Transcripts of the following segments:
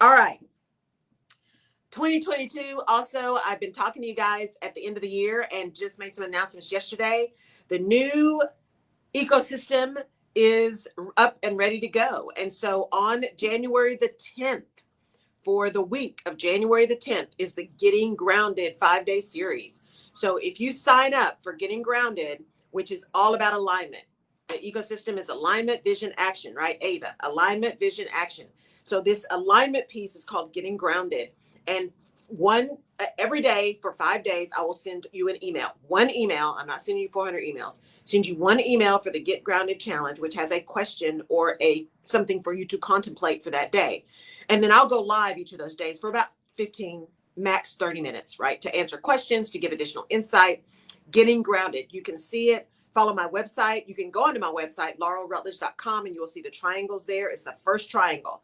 All right. 2022. Also, I've been talking to you guys at the end of the year and just made some announcements yesterday. The new ecosystem is up and ready to go. And so on January the 10th, for the week of January the 10th, is the Getting Grounded 5-day series. So if you sign up for Getting Grounded, which is all about alignment, the ecosystem is alignment, vision, action, right? AVA, alignment, vision, action. So this alignment piece is called Getting Grounded. And every day for 5 days, I will send you an email. One email. I'm not sending you 400 emails. Send you one email for the Get Grounded Challenge, which has a question or something for you to contemplate for that day. And then I'll go live each of those days for about 15, max 30 minutes, right? To answer questions, to give additional insight. Getting Grounded. You can see it. Follow my website. You can go onto my website, laurelrutledge.com, and you will see the triangles there. It's the first triangle,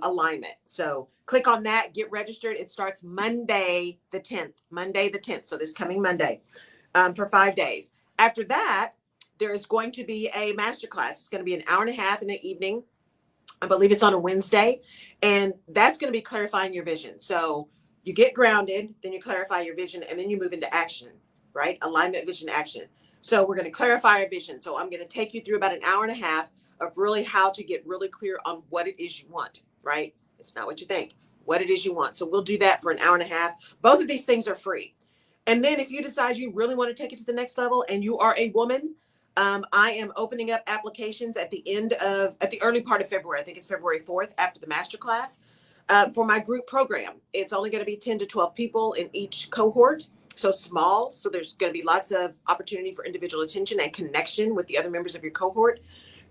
alignment. So click on that, get registered. It starts Monday the 10th. So this coming Monday, for 5 days. After that, there is going to be a masterclass. It's going to be an hour and a half in the evening. I believe it's on a Wednesday, and that's going to be clarifying your vision. So you get grounded, then you clarify your vision, and then you move into action, right? Alignment, vision, action. So we're going to clarify our vision. So I'm going to take you through about an hour and a half of really how to get really clear on what it is you want, right? It's not what you think, what it is you want. So we'll do that for an hour and a half. Both of these things are free. And then if you decide you really want to take it to the next level and you are a woman, I am opening up applications at the early part of February. I think it's February 4th after the masterclass, for my group program. It's only going to be 10 to 12 people in each cohort. So small. So there's going to be lots of opportunity for individual attention and connection with the other members of your cohort.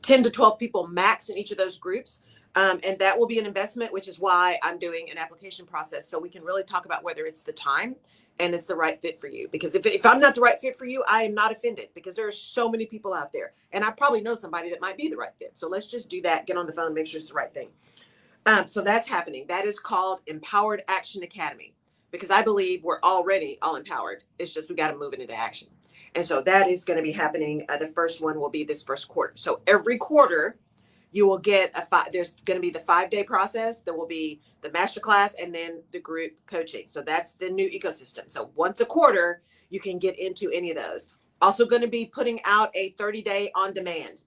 10 to 12 people max in each of those groups. And that will be an investment, which is why I'm doing an application process. So we can really talk about whether it's the time and it's the right fit for you. Because if I'm not the right fit for you, I am not offended, because there are so many people out there. And I probably know somebody that might be the right fit. So let's just do that. Get on the phone, make sure it's the right thing. So that's happening. That is called Empowered Action Academy, because I believe we're already all empowered. It's just we got to move it into action. And so that is going to be happening. The first one will be this first quarter. So every quarter you will get there's going to be the 5-day process. There will be the masterclass and then the group coaching. So that's the new ecosystem. So once a quarter, you can get into any of those. Also going to be putting out a 30-day on demand,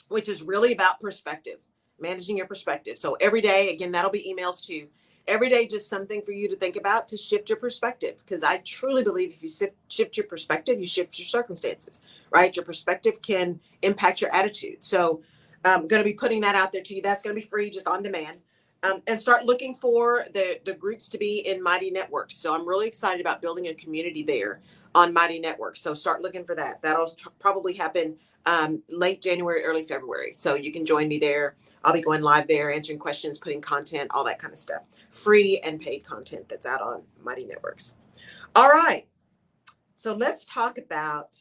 which is really about perspective, managing your perspective. So every day, again, that'll be emails too. Every day, just something for you to think about to shift your perspective. Because I truly believe if you shift your perspective, you shift your circumstances, right? Your perspective can impact your attitude. So I'm going to be putting that out there to you. That's going to be free, just on demand. And start looking for the groups to be in Mighty Networks. So I'm really excited about building a community there on Mighty Networks. So start looking for that. That'll probably happen late January, early February. So you can join me there. I'll be going live there, answering questions, putting content, all that kind of stuff. Free and paid content that's out on Mighty Networks. All right. So let's talk about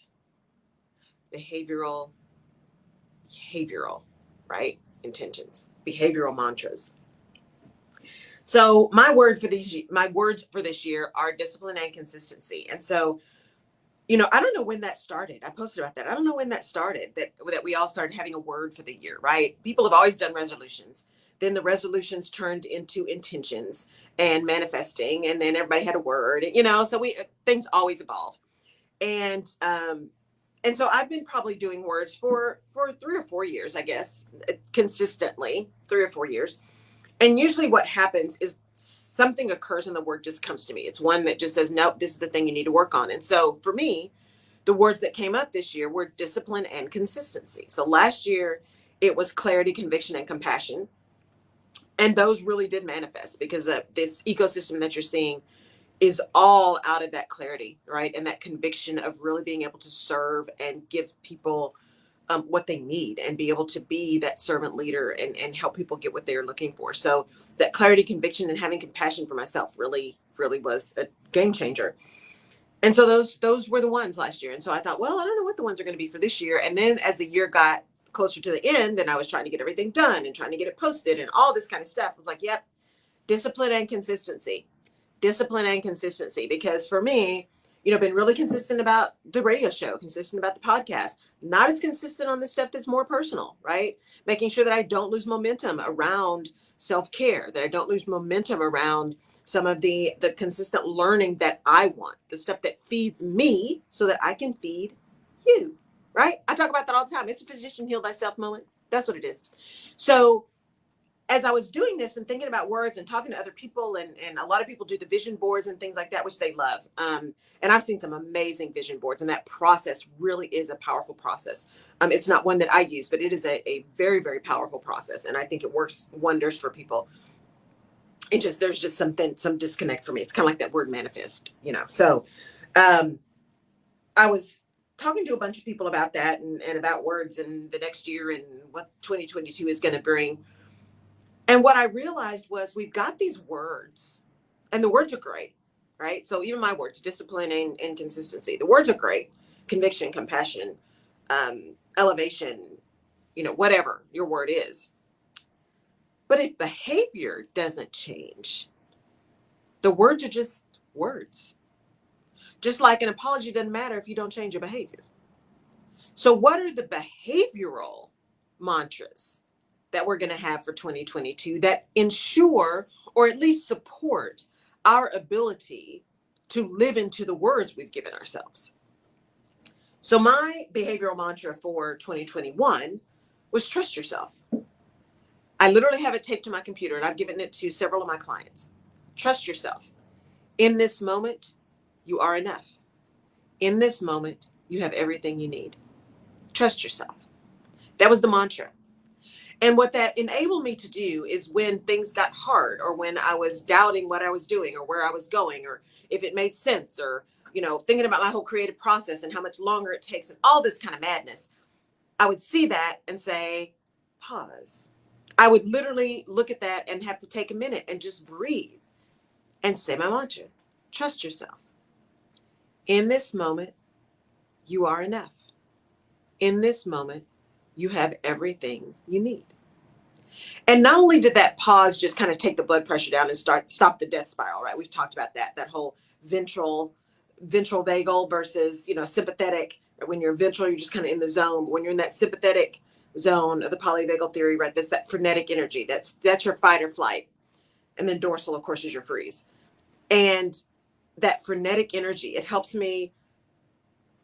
behavioral, right? Intentions, behavioral mantras. So my words for this year are discipline and consistency. And so, I don't know when that started. I posted about that. I don't know when that started, that we all started having a word for the year, right? People have always done resolutions. Then the resolutions turned into intentions and manifesting, and then everybody had a word, so things always evolve. And so I've been probably doing words for 3 or 4 years, I guess, consistently 3 or 4 years. And usually what happens is something occurs and the word just comes to me. It's one that just says, nope, this is the thing you need to work on. And so for me, the words that came up this year were discipline and consistency. So last year it was clarity, conviction, and compassion. And those really did manifest, because this ecosystem that you're seeing is all out of that clarity, right? And that conviction of really being able to serve and give people what they need, and be able to be that servant leader and help people get what they're looking for. So that clarity, conviction, and having compassion for myself really, really was a game changer. And so those were the ones last year. And so I thought, well, I don't know what the ones are going to be for this year. And then as the year got closer to the end, and I was trying to get everything done and trying to get it posted and all this kind of stuff, I was like, yep, discipline and consistency. Because for me, been really consistent about the radio show, consistent about the podcast, not as consistent on the stuff that's more personal, right? Making sure that I don't lose momentum around self-care, that I don't lose momentum around some of the consistent learning that I want, the stuff that feeds me so that I can feed you, right? I talk about that all the time. It's a position heal thyself moment. That's what it is. So as I was doing this and thinking about words and talking to other people, and a lot of people do the vision boards and things like that, which they love. And I've seen some amazing vision boards, and that process really is a powerful process. It's not one that I use, but it is a very, very powerful process. And I think it works wonders for people. There's just some disconnect for me. It's kind of like that word manifest, you know? So, I was talking to a bunch of people about that and about words and the next year and what 2022 is going to bring. And what I realized was we've got these words, and the words are great, right? So even my words, discipline and consistency, the words are great. Conviction, compassion, elevation, you know, whatever your word is. But if behavior doesn't change, the words are just words. Just like an apology doesn't matter if you don't change your behavior. So what are the behavioral mantras that we're going to have for 2022 that ensure or at least support our ability to live into the words we've given ourselves? So my behavioral mantra for 2021 was trust yourself. I literally have it taped to my computer, and I've given it to several of my clients. Trust yourself. In this moment, you are enough. In this moment, you have everything you need. Trust yourself. That was the mantra. And what that enabled me to do is when things got hard, or when I was doubting what I was doing or where I was going, or if it made sense, or, you know, thinking about my whole creative process and how much longer it takes and all this kind of madness, I would see that and say, pause. I would literally look at that and have to take a minute and just breathe and say my mantra, trust yourself. In this moment, you are enough. In this moment, you have everything you need. And not only did that pause just kind of take the blood pressure down and stop the death spiral, right? We've talked about that whole ventral vagal versus, you know, sympathetic. When you're ventral, you're just kind of in the zone. But when you're in that sympathetic zone of the polyvagal theory, right? That's that frenetic energy. That's your fight or flight. And then dorsal, of course, is your freeze. And that frenetic energy, it helps me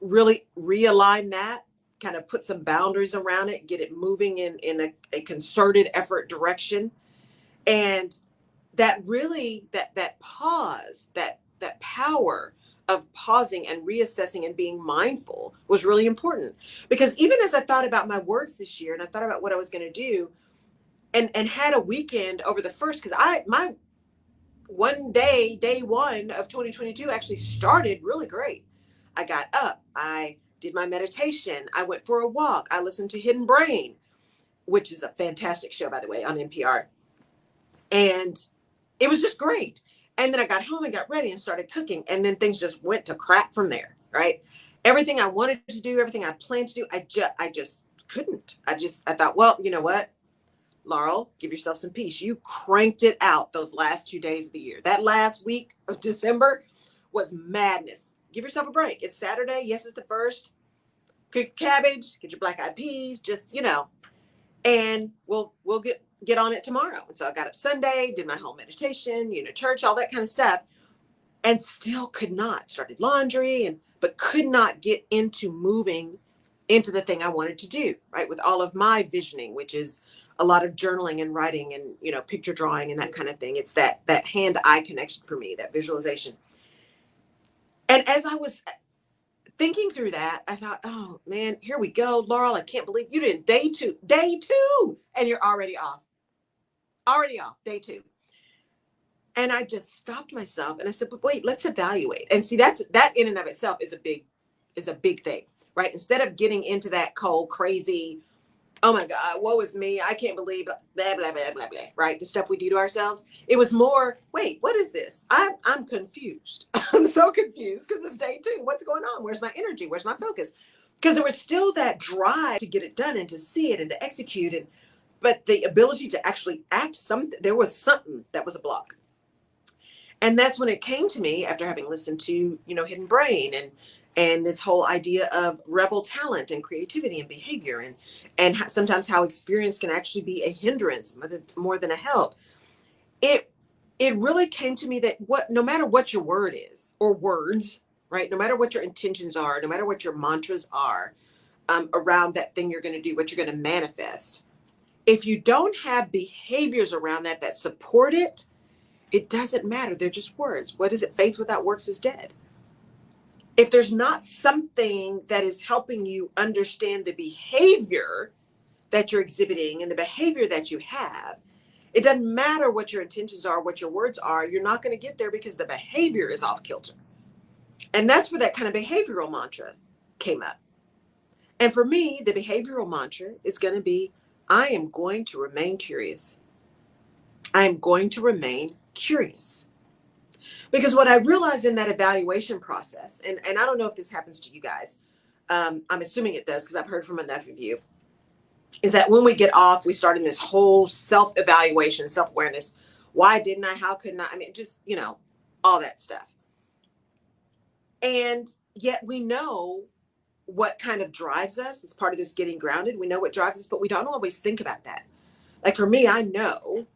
really realign that, kind of put some boundaries around it, get it moving in a concerted effort direction. And that really, that pause, that power of pausing and reassessing and being mindful was really important. Because even as I thought about my words this year and I thought about what I was going to do, and had a weekend over the first, because my day one of 2022 actually started really great. I got up, I did my meditation, I went for a walk, I listened to Hidden Brain, which is a fantastic show, by the way, on NPR. And it was just great. And then I got home and got ready and started cooking. And then things just went to crap from there, right? Everything I wanted to do, everything I planned to do, I just couldn't. I thought, well, you know what, Laurel, give yourself some peace. You cranked it out those last 2 days of the year. That last week of December was madness. Give yourself a break. It's Saturday. Yes, it's the first. Cook your cabbage, get your black eyed peas, just, you know, and we'll get on it tomorrow. And so I got up Sunday, did my whole meditation, you know, church, all that kind of stuff, and still could not. Started laundry, but could not get into moving into the thing I wanted to do, right? With all of my visioning, which is a lot of journaling and writing and, you know, picture drawing and that kind of thing. It's that hand-eye connection for me, that visualization. And as I was thinking through that, I thought, oh man, here we go. Laurel, I can't believe you did day two, and you're already off, day two. And I just stopped myself and I said, but wait, let's evaluate. And see, that in and of itself is a big thing, right? Instead of getting into that cold, crazy, oh my God, woe is me, I can't believe blah, blah, blah, blah, blah, right? The stuff we do to ourselves. It was more, wait, what is this? I'm confused. I'm so confused because it's day two. What's going on? Where's my energy? Where's my focus? Because there was still that drive to get it done and to see it and to execute it. But the ability to actually act, there was something that was a block. And that's when it came to me after having listened to, you know, Hidden Brain and this whole idea of rebel talent and creativity and behavior, and sometimes how experience can actually be a hindrance more than a help. It really came to me that no matter what your word is or words, right? No matter what your intentions are, no matter what your mantras are, around that thing you're going to do, what you're going to manifest, if you don't have behaviors around that support it, it doesn't matter. They're just words. What is it? Faith without works is dead. If there's not something that is helping you understand the behavior that you're exhibiting and the behavior that you have, it doesn't matter what your intentions are, what your words are, you're not going to get there because the behavior is off kilter. And that's where that kind of behavioral mantra came up. And for me, the behavioral mantra is going to be, I am going to remain curious. I am going to remain curious. Because what I realized in that evaluation process, and I don't know if this happens to you guys, I'm assuming it does because I've heard from enough of you, is that when we get off, we start in this whole self-evaluation, self-awareness. Why didn't I? How couldn't I? I mean, just, all that stuff. And yet we know what kind of drives us. It's part of this getting grounded. We know what drives us, but we don't always think about that. Like for me, I know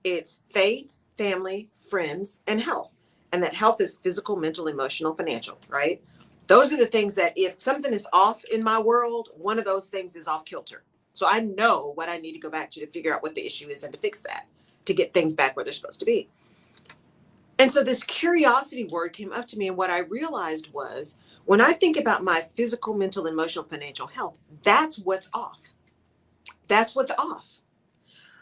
it's faith, family, friends, and health. And that health is physical, mental, emotional, financial, right? Those are the things that if something is off in my world, one of those things is off kilter. So I know what I need to go back to figure out what the issue is and to fix that, to get things back where they're supposed to be. And so this curiosity word came up to me. And what I realized was when I think about my physical, mental, emotional, financial health, that's what's off. That's what's off.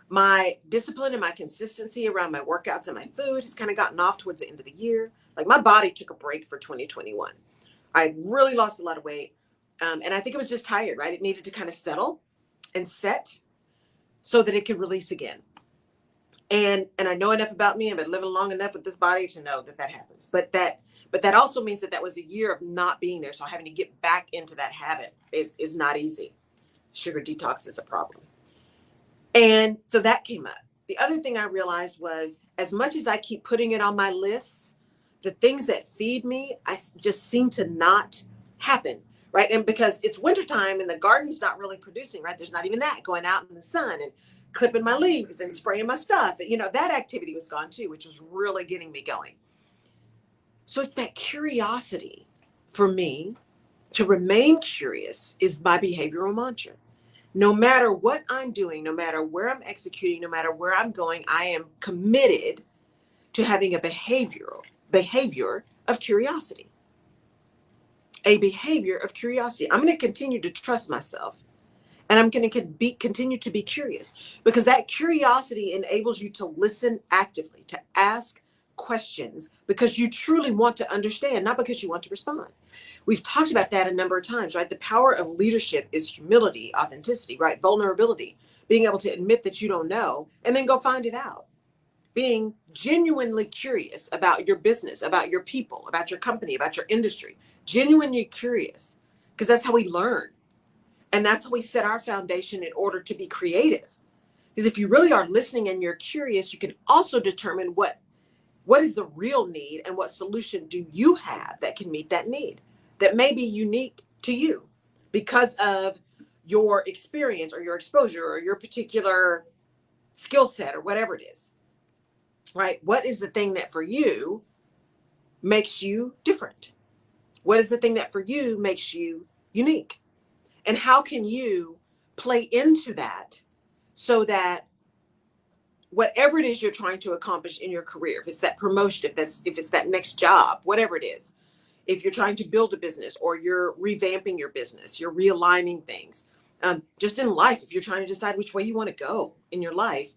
My discipline and my consistency around my workouts and my food has kind of gotten off towards the end of the year. Like my body took a break for 2021. I really lost a lot of weight. And I think it was just tired, right? It needed to kind of settle and set so that it could release again. And I know enough about me. I've been living long enough with this body to know that happens. But that also means that was a year of not being there. So having to get back into that habit is not easy. Sugar detox is a problem. And so that came up. The other thing I realized was as much as I keep putting it on my list, the things that feed me, I just seem to not happen, right? And because it's wintertime and the garden's not really producing, right? There's not even that going out in the sun and clipping my leaves and spraying my stuff. That activity was gone too, which was really getting me going. So it's that curiosity for me. To remain curious is my behavioral mantra. No matter what I'm doing, no matter where I'm executing, no matter where I'm going, I am committed to having a behavior of curiosity. A behavior of curiosity. I'm going to continue to trust myself. And I'm going to continue to be curious because that curiosity enables you to listen actively, to ask questions because you truly want to understand, not because you want to respond. We've talked about that a number of times, right? The power of leadership is humility, authenticity, right? Vulnerability, being able to admit that you don't know and then go find it out. Being genuinely curious about your business, about your people, about your company, about your industry, genuinely curious because that's how we learn. And that's how we set our foundation in order to be creative. Because if you really are listening and you're curious, you can also determine what is the real need and what solution do you have that can meet that need that may be unique to you because of your experience or your exposure or your particular skill set or whatever it is, right? What is the thing that for you makes you different? What is the thing that for you makes you unique? And how can you play into that so that whatever it is you're trying to accomplish in your career, if it's that promotion, if it's that next job, whatever it is, if you're trying to build a business or you're revamping your business, you're realigning things, just in life, if you're trying to decide which way you want to go in your life,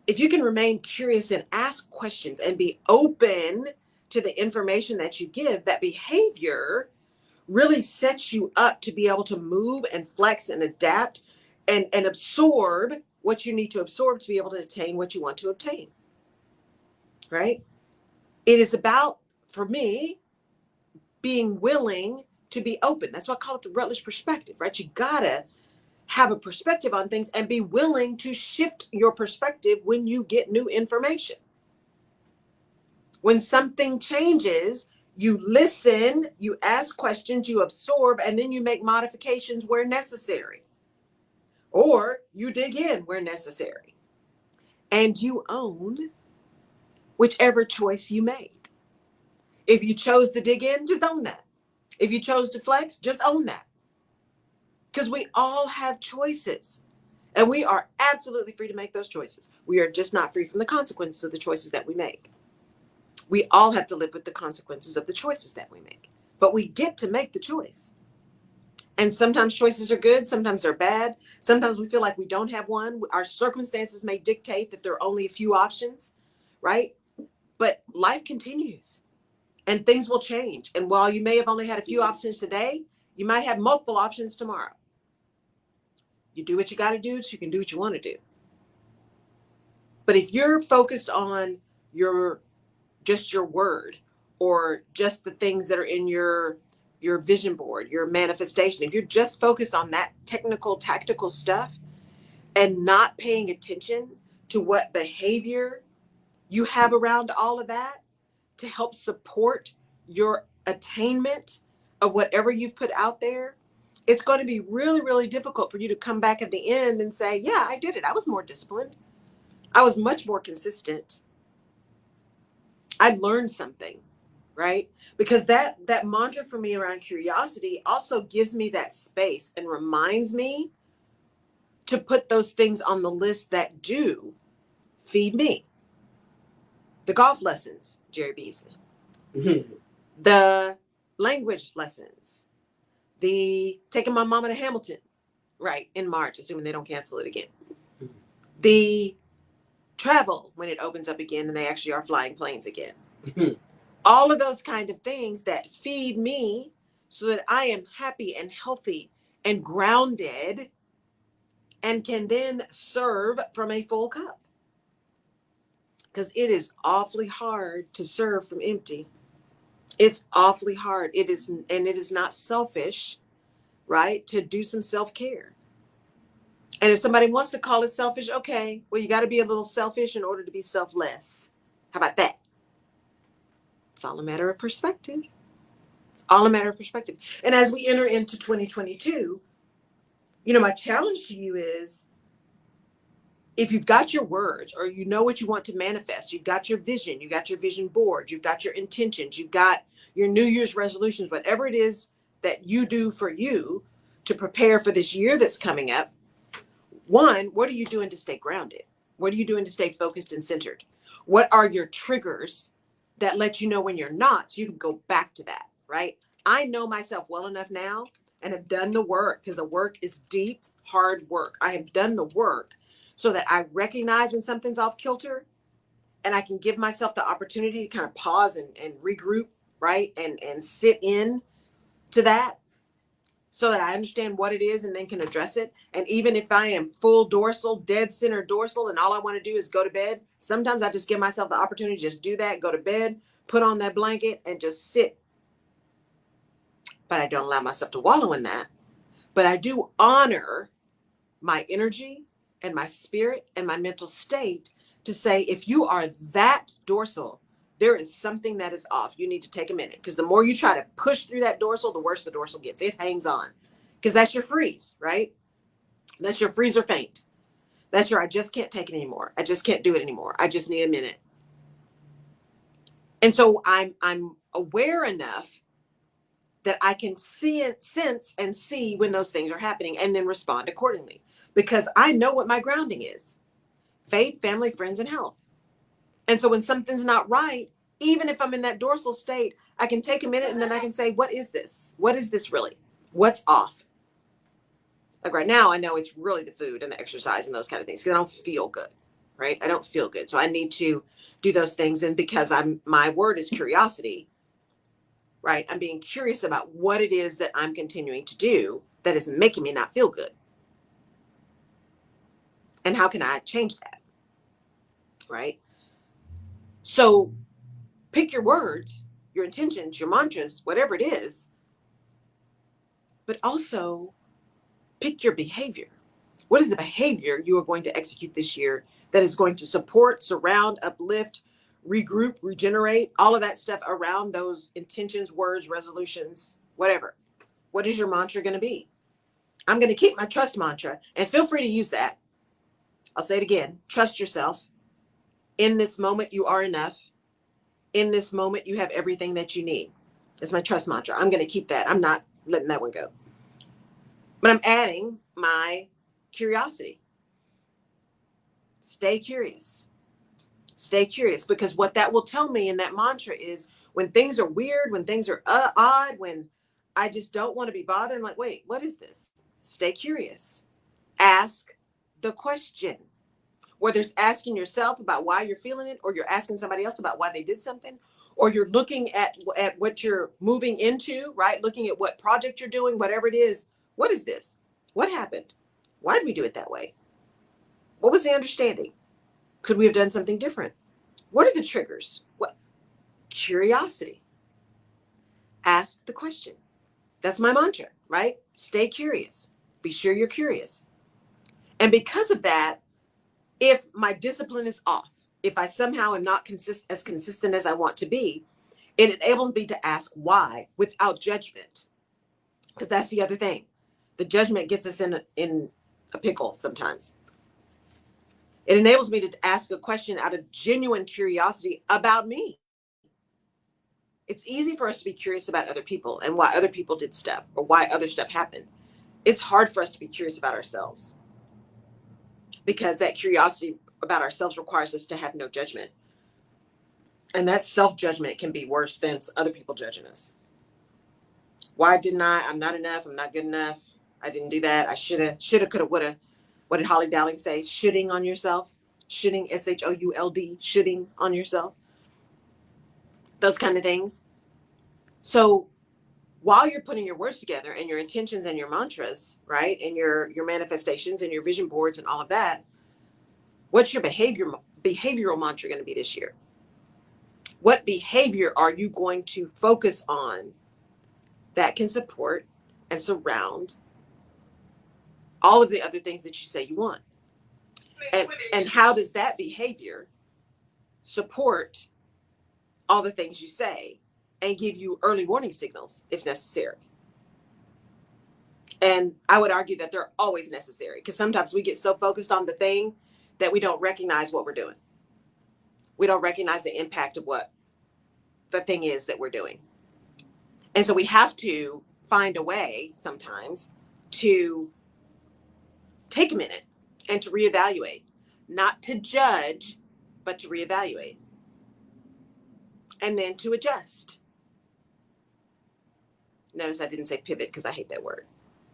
if you can remain curious and ask questions and be open to the information that you give, that behavior really sets you up to be able to move and flex and adapt and absorb what you need to absorb to be able to attain what you want to obtain, right? It is about, for me, being willing to be open. That's why I call it the Rutledge perspective, right? You gotta have a perspective on things and be willing to shift your perspective when you get new information. When something changes, You listen, you ask questions, you absorb, and then you make modifications where necessary. Or you dig in where necessary. And you own whichever choice you made. If you chose to dig in, just own that. If you chose to flex, just own that. Because we all have choices. And we are absolutely free to make those choices. We are just not free from the consequences of the choices that we make. We all have to live with the consequences of the choices that we make. But we get to make the choice. And sometimes choices are good, sometimes they're bad. Sometimes we feel like we don't have one. Our circumstances may dictate that there are only a few options, right? But life continues and things will change. And while you may have only had a few options today, you might have multiple options tomorrow. You do what you got to do so you can do what you want to do. But if you're focused on just your word, or just the things that are in your vision board, your manifestation, if you're just focused on that technical, tactical stuff and not paying attention to what behavior you have around all of that to help support your attainment of whatever you've put out there, it's going to be really, really difficult for you to come back at the end and say, yeah, I did it. I was more disciplined. I was much more consistent. I learned something, right? Because that mantra for me around curiosity also gives me that space and reminds me to put those things on the list that do feed me. The golf lessons, Jerry Beasley. Mm-hmm. The language lessons. The taking my mama to Hamilton, right, in March, assuming they don't cancel it again. Mm-hmm. The travel when it opens up again and they actually are flying planes again. Mm-hmm. All of those kind of things that feed me so that I am happy and healthy and grounded and can then serve from a full cup. Because it is awfully hard to serve from empty. It's awfully hard. It is, and it is not selfish, right, to do some self-care. And if somebody wants to call it selfish, okay, well, you got to be a little selfish in order to be selfless. How about that? It's all a matter of perspective. It's all a matter of perspective. And as we enter into 2022, my challenge to you is, if you've got your words, or you know what you want to manifest, you've got your vision, you got your vision board, you've got your intentions, you've got your New Year's resolutions, whatever it is that you do for you to prepare for this year that's coming up. One, what are you doing to stay grounded? What are you doing to stay focused and centered? What are your triggers that let you know when you're not, so you can go back to that, right? I know myself well enough now and have done the work, because the work is deep, hard work. I have done the work so that I recognize when something's off kilter, and I can give myself the opportunity to kind of pause and regroup, right? And sit in to that, so that I understand what it is and then can address it. And even if I am full dorsal, dead center dorsal, and all I want to do is go to bed, sometimes I just give myself the opportunity to just do that, go to bed, put on that blanket and just sit. But I don't allow myself to wallow in that. But I do honor my energy and my spirit and my mental state to say, if you are that dorsal, there is something that is off. You need to take a minute, because the more you try to push through that dorsal, the worse the dorsal gets. It hangs on, because that's your freeze, right? That's your freeze or faint. That's your, I just can't take it anymore. I just can't do it anymore. I just need a minute. And so I'm aware enough that I can see it, sense and see when those things are happening, and then respond accordingly, because I know what my grounding is: faith, family, friends, and health. And so when something's not right, even if I'm in that dorsal state, I can take a minute and then I can say, what is this? What is this really? What's off? Like right now, I know it's really the food and the exercise and those kind of things, because I don't feel good, right? I don't feel good. So I need to do those things. And because my word is curiosity, right? I'm being curious about what it is that I'm continuing to do that is making me not feel good. And how can I change that? Right? So pick your words, your intentions, your mantras, whatever it is, but also pick your behavior. What is the behavior you are going to execute this year that is going to support, surround, uplift, regroup, regenerate, all of that stuff around those intentions, words, resolutions, whatever. What is your mantra going to be? I'm going to keep my trust mantra, and feel free to use that. I'll say it again. Trust yourself. In this moment, you are enough. In this moment, you have everything that you need. That's my trust mantra. I'm going to keep that. I'm not letting that one go. But I'm adding my curiosity. Stay curious. Stay curious, because what that will tell me in that mantra is when things are weird, when things are odd, when I just don't want to be bothered, I'm like, wait, what is this? Stay curious. Ask the question. Whether it's asking yourself about why you're feeling it, or you're asking somebody else about why they did something, or you're looking at what you're moving into, right? Looking at what project you're doing, whatever it is. What is this? What happened? Why did we do it that way? What was the understanding? Could we have done something different? What are the triggers? What? Curiosity. Ask the question. That's my mantra, right? Stay curious. Be sure you're curious. And because of that, if my discipline is off, if I somehow am not as consistent as I want to be, it enables me to ask why without judgment. Because that's the other thing. The judgment gets us in a pickle sometimes. It enables me to ask a question out of genuine curiosity about me. It's easy for us to be curious about other people and why other people did stuff or why other stuff happened. It's hard for us to be curious about ourselves, because that curiosity about ourselves requires us to have no judgment. And that self-judgment can be worse than other people judging us. Why didn't I? I'm not enough. I'm not good enough. I didn't do that. I shoulda, coulda, woulda. What did Holly Dowling say? Shoulding on yourself. Shoulding, SHOULD, shoulding on yourself. Those kind of things. So while you're putting your words together and your intentions and your mantras, right, and your manifestations and your vision boards and all of that, what's your behavioral mantra going to be this year? What behavior are you going to focus on that can support and surround all of the other things that you say you want? And how does that behavior support all the things you say and give you early warning signals if necessary? And I would argue that they're always necessary, because sometimes we get so focused on the thing that we don't recognize what we're doing. We don't recognize the impact of what the thing is that we're doing. And so we have to find a way sometimes to take a minute and to reevaluate, not to judge, but to reevaluate, and then to adjust. Notice I didn't say pivot, because I hate that word.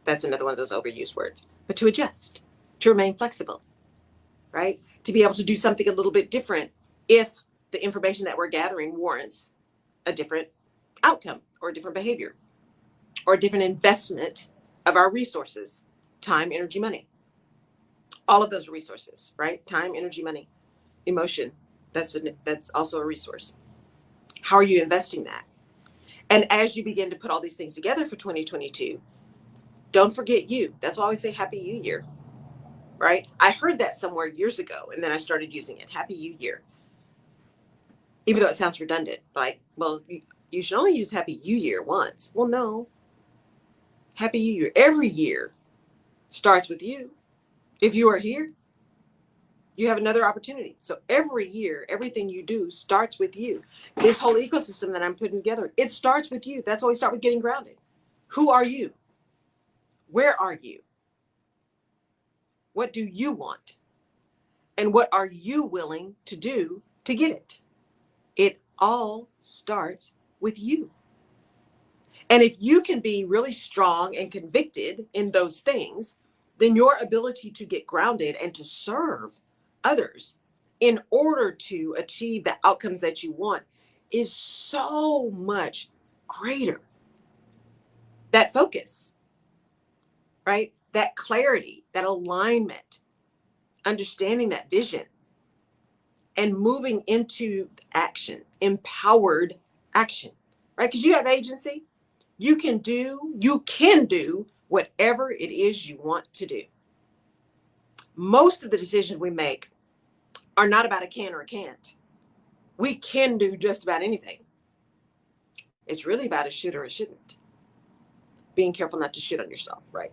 That's another one of those overused words. But to adjust, to remain flexible, right? To be able to do something a little bit different if the information that we're gathering warrants a different outcome or a different behavior or a different investment of our resources, time, energy, money. All of those are resources, right? Time, energy, money, emotion. That's also a resource. How are you investing that? And as you begin to put all these things together for 2022, don't forget you. That's why I always say Happy New Year, right? I heard that somewhere years ago, and then I started using it. Happy New Year. Even though it sounds redundant, like, well, you should only use Happy New Year once. Well, no. Happy New Year. Every year starts with you. If you are here, you have another opportunity. So every year, everything you do starts with you. This whole ecosystem that I'm putting together, it starts with you. That's why we start with getting grounded. Who are you? Where are you? What do you want? And what are you willing to do to get it? It all starts with you. And if you can be really strong and convicted in those things, then your ability to get grounded and to serve others in order to achieve the outcomes that you want is so much greater. That focus, right? That clarity, that alignment, understanding that vision, and moving into action, empowered action, right? Because you have agency. You can do whatever it is you want to do. Most of the decisions we make are not about a can or a can't. We can do just about anything. It's really about a should or a shouldn't. Being careful not to shit on yourself, right?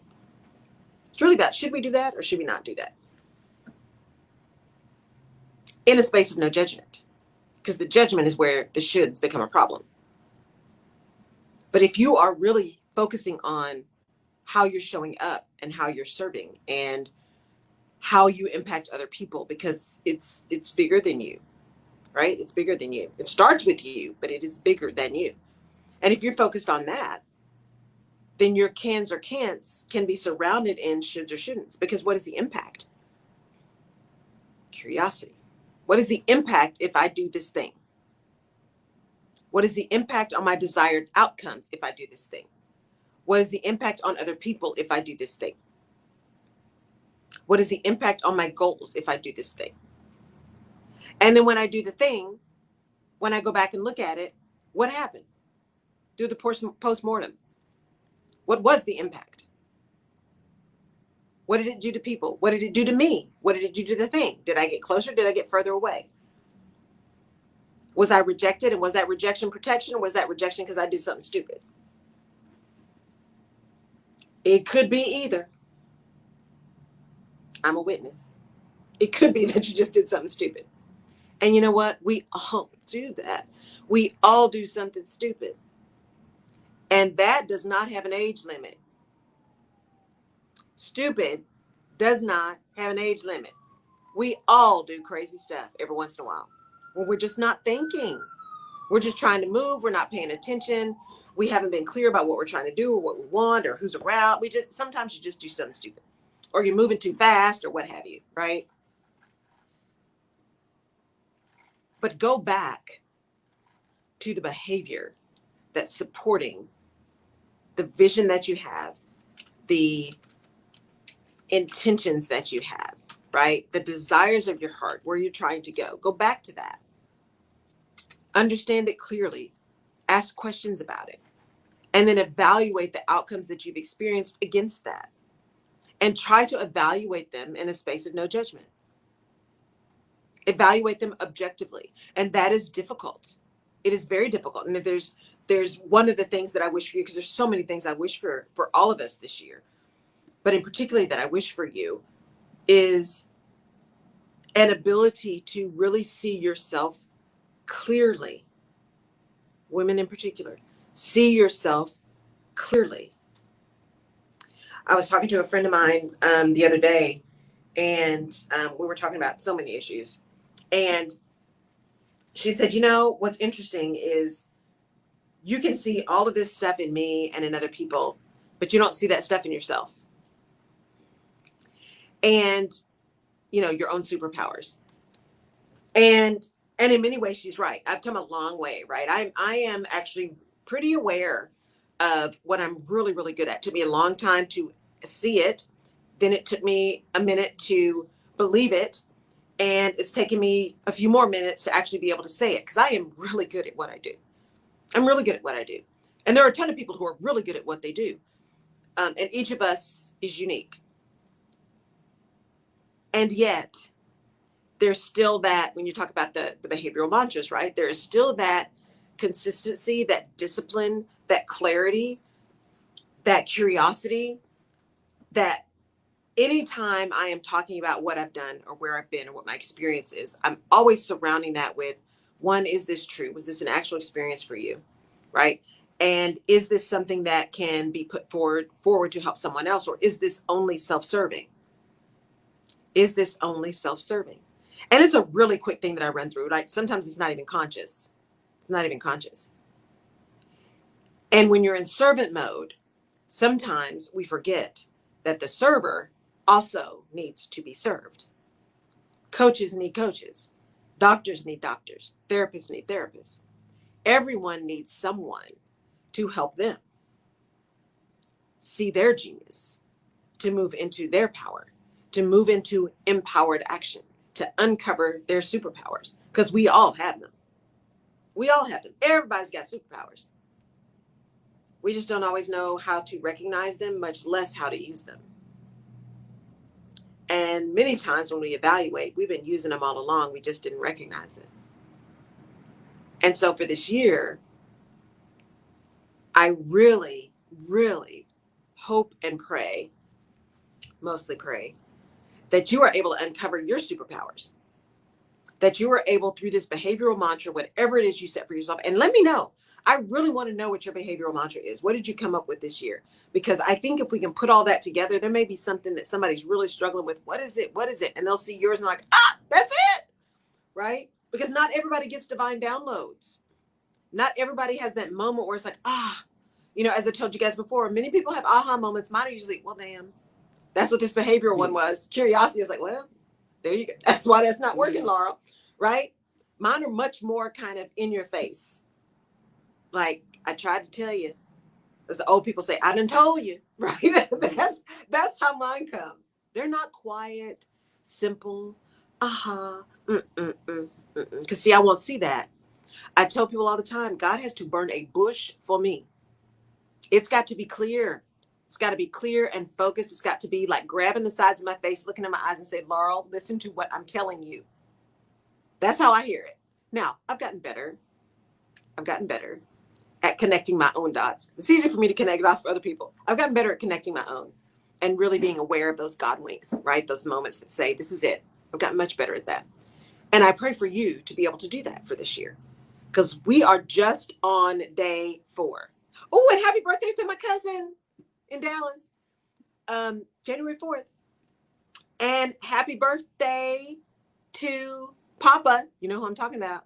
It's really about, should we do that or should we not do that? In a space of no judgment, because the judgment is where the shoulds become a problem. But if you are really focusing on how you're showing up and how you're serving and how you impact other people, because it's bigger than you, right? It's bigger than you. It starts with you, but it is bigger than you. And if you're focused on that, then your cans or can'ts can be surrounded in shoulds or shouldn'ts. Because what is the impact? Curiosity. What is the impact if I do this thing? What is the impact on my desired outcomes if I do this thing? What is the impact on other people if I do this thing? What is the impact on my goals if I do this thing? And then when I do the thing, when I go back and look at it, what happened? Do the post-mortem. What was the impact? What did it do to people? What did it do to me? What did it do to the thing? Did I get closer? Did I get further away? Was I rejected? And was that rejection protection? Or was that rejection because I did something stupid? It could be either. I'm a witness. It could be that you just did something stupid. And you know what? We all do that. We all do something stupid. And that does not have an age limit. Stupid does not have an age limit. We all do crazy stuff every once in a while when we're just not thinking. We're just trying to move. We're not paying attention. We haven't been clear about what we're trying to do or what we want or who's around. Sometimes you just do something stupid or you're moving too fast or what have you, right? But go back to the behavior that's supporting the vision that you have, the intentions that you have, right? The desires of your heart, where you're trying to go. Go back to that. Understand it clearly. Ask questions about it. And then evaluate the outcomes that you've experienced against that. And try to evaluate them in a space of no judgment. Evaluate them objectively. And that is difficult. It is very difficult. And there's one of the things that I wish for you, because there's so many things I wish for all of us this year, but in particular that I wish for you is an ability to really see yourself clearly. Women in particular, see yourself clearly. I was talking to a friend of mine the other day, and we were talking about so many issues. And she said, you know, what's interesting is you can see all of this stuff in me and in other people, but you don't see that stuff in yourself. And, you know, your own superpowers. And in many ways, she's right. I've come a long way, right? I am actually pretty aware of what I'm really, really good at. It took me a long time to see it. Then it took me a minute to believe it. And it's taken me a few more minutes to actually be able to say it, because I am really good at what I do. I'm really good at what I do. And there are a ton of people who are really good at what they do. And each of us is unique. And yet, there's still that, when you talk about the behavioral mantras, right? There is still that consistency, that discipline, that clarity, that curiosity, that anytime I am talking about what I've done or where I've been or what my experience is, I'm always surrounding that with, one, is this true? Was this an actual experience for you? Right? And is this something that can be put forward to help someone else? Or is this only self-serving? Is this only self-serving? And it's a really quick thing that I run through. Like sometimes it's not even conscious. It's not even conscious. And when you're in servant mode, sometimes we forget that the server also needs to be served. Coaches need coaches. Doctors need doctors. Therapists need therapists. Everyone needs someone to help them see their genius, to move into their power, to move into empowered action, to uncover their superpowers, because we all have them. We all have them. Everybody's got superpowers. We just don't always know how to recognize them, much less how to use them. And many times when we evaluate, we've been using them all along. We just didn't recognize it. And so for this year, I really, really hope and pray, mostly pray, that you are able to uncover your superpowers, that you are able through this behavioral mantra, whatever it is you set for yourself. And let me know. I really want to know what your behavioral mantra is. What did you come up with this year? Because I think if we can put all that together, there may be something that somebody's really struggling with. What is it? What is it? And they'll see yours and like, that's it. Right? Because not everybody gets divine downloads. Not everybody has that moment where it's like, as I told you guys before, many people have aha moments. Mine are usually, well, damn, that's what this behavioral one was. Curiosity is like, well, there you go. That's why that's not working, Laurel. Right? Mine are much more kind of in your face. Like, I tried to tell you. As the old people say, I done told you. Right? That's how mine come. They're not quiet, simple, because see, I won't see that. I tell people all the time, God has to burn a bush for me. It's got to be clear. It's got to be clear and focused. It's got to be like grabbing the sides of my face, looking in my eyes and say, Laurel, listen to what I'm telling you. That's how I hear it. Now, I've gotten better. At connecting my own dots. It's easy for me to connect dots for other people. I've gotten better at connecting my own and really being aware of those God winks, right? Those moments that say, this is it. I've gotten much better at that. And I pray for you to be able to do that for this year, because we are just on day 4. Oh, and happy birthday to my cousin in Dallas, January 4th. And happy birthday to Papa. You know who I'm talking about.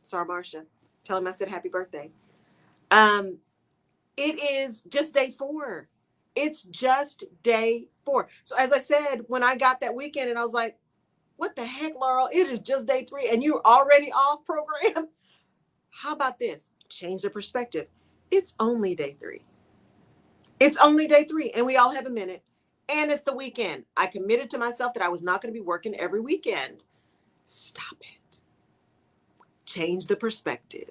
Sorry, Marcia. Tell him I said happy birthday. It is just day 4. It's just day 4. So as I said, when I got that weekend and I was like, what the heck, Laurel? It is just day 3 and you're already off program. How about this? Change the perspective. It's only day 3. It's only day 3 and we all have a minute. And it's the weekend. I committed to myself that I was not going to be working every weekend. Stop it. Change the perspective.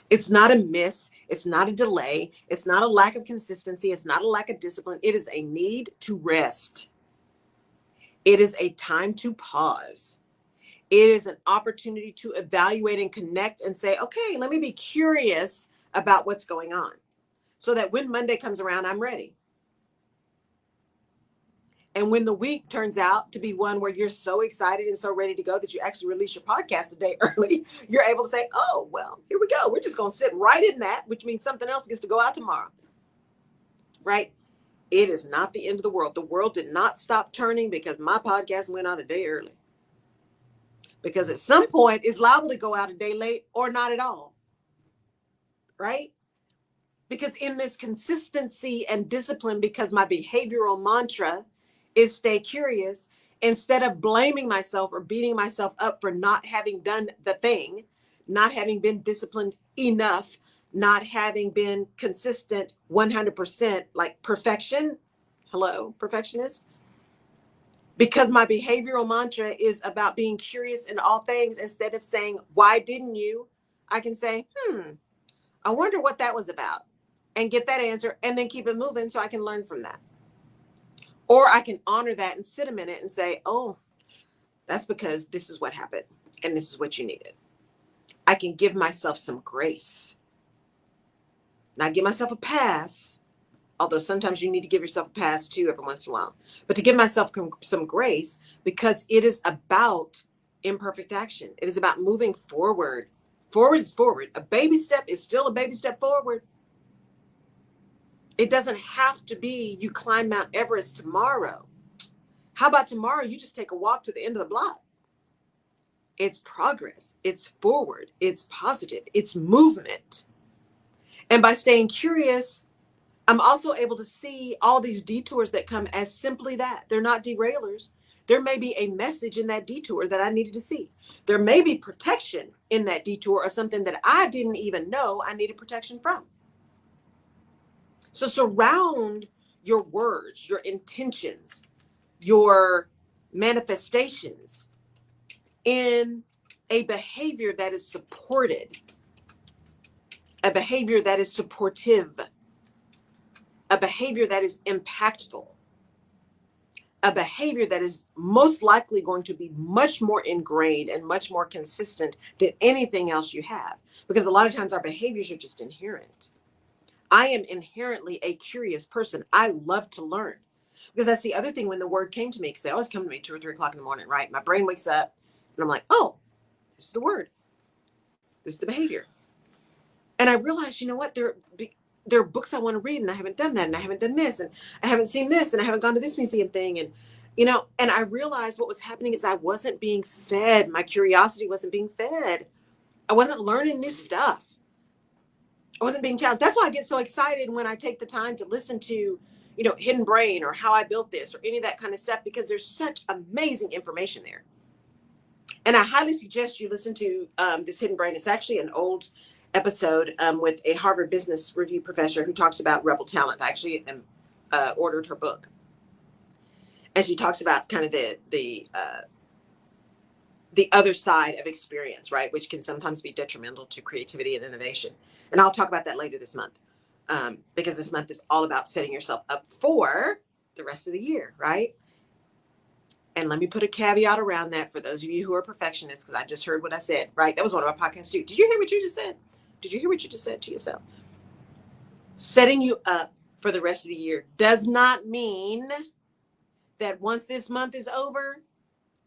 It's not a miss. It's not a delay. It's not a lack of consistency. It's not a lack of discipline. It is a need to rest. It is a time to pause. It is an opportunity to evaluate and connect and say, okay, let me be curious about what's going on so that when Monday comes around, I'm ready. And when the week turns out to be one where you're so excited and so ready to go that you actually release your podcast a day early, you're able to say, oh, well, here we go. We're just going to sit right in that, which means something else gets to go out tomorrow. Right? It is not the end of the world. The world did not stop turning because my podcast went out a day early. Because at some point, it's liable to go out a day late or not at all. Right? Because in this consistency and discipline, because my behavioral mantra is stay curious, instead of blaming myself or beating myself up for not having done the thing, not having been disciplined enough, not having been consistent 100%, like perfection. Hello, perfectionist. Because my behavioral mantra is about being curious in all things, instead of saying, why didn't you? I can say, I wonder what that was about, and get that answer and then keep it moving so I can learn from that. Or I can honor that and sit a minute and say, oh, that's because this is what happened and this is what you needed. I can give myself some grace. Not give myself a pass, although sometimes you need to give yourself a pass too every once in a while. But to give myself some grace, because it is about imperfect action. It is about moving forward. Forward is forward. A baby step is still a baby step forward. It doesn't have to be you climb Mount Everest tomorrow. How about tomorrow you just take a walk to the end of the block? It's progress. It's forward. It's positive. It's movement. And by staying curious, I'm also able to see all these detours that come as simply that. They're not derailers. There may be a message in that detour that I needed to see. There may be protection in that detour, or something that I didn't even know I needed protection from. So surround your words, your intentions, your manifestations in a behavior that is supported, a behavior that is supportive, a behavior that is impactful. a behavior that is most likely going to be much more ingrained and much more consistent than anything else you have. Because a lot of times our behaviors are just inherent. I am inherently a curious person. I love to learn. Because that's the other thing when the word came to me, because they always come to me 2 or 3 o'clock in the morning, right? My brain wakes up and I'm like, oh, this is the word. This is the behavior. And I realized, you know what? There are books I want to read and I haven't done that, and I haven't done this, and I haven't seen this, and I haven't gone to this museum thing. And, and I realized what was happening is I wasn't being fed. My curiosity wasn't being fed. I wasn't learning new stuff. I wasn't being challenged. That's why I get so excited when I take the time to listen to, Hidden Brain or How I Built This or any of that kind of stuff, because there's such amazing information there. And I highly suggest you listen to this Hidden Brain. It's actually an old episode with a Harvard Business Review professor who talks about rebel talent. I actually ordered her book. And she talks about kind of the other side of experience, right? Which can sometimes be detrimental to creativity and innovation. And I'll talk about that later this month, because this month is all about setting yourself up for the rest of the year, right? And let me put a caveat around that for those of you who are perfectionists, because I just heard what I said, right? That was one of my podcasts too. Did you hear what you just said? Did you hear what you just said to yourself? Setting you up for the rest of the year does not mean that once this month is over,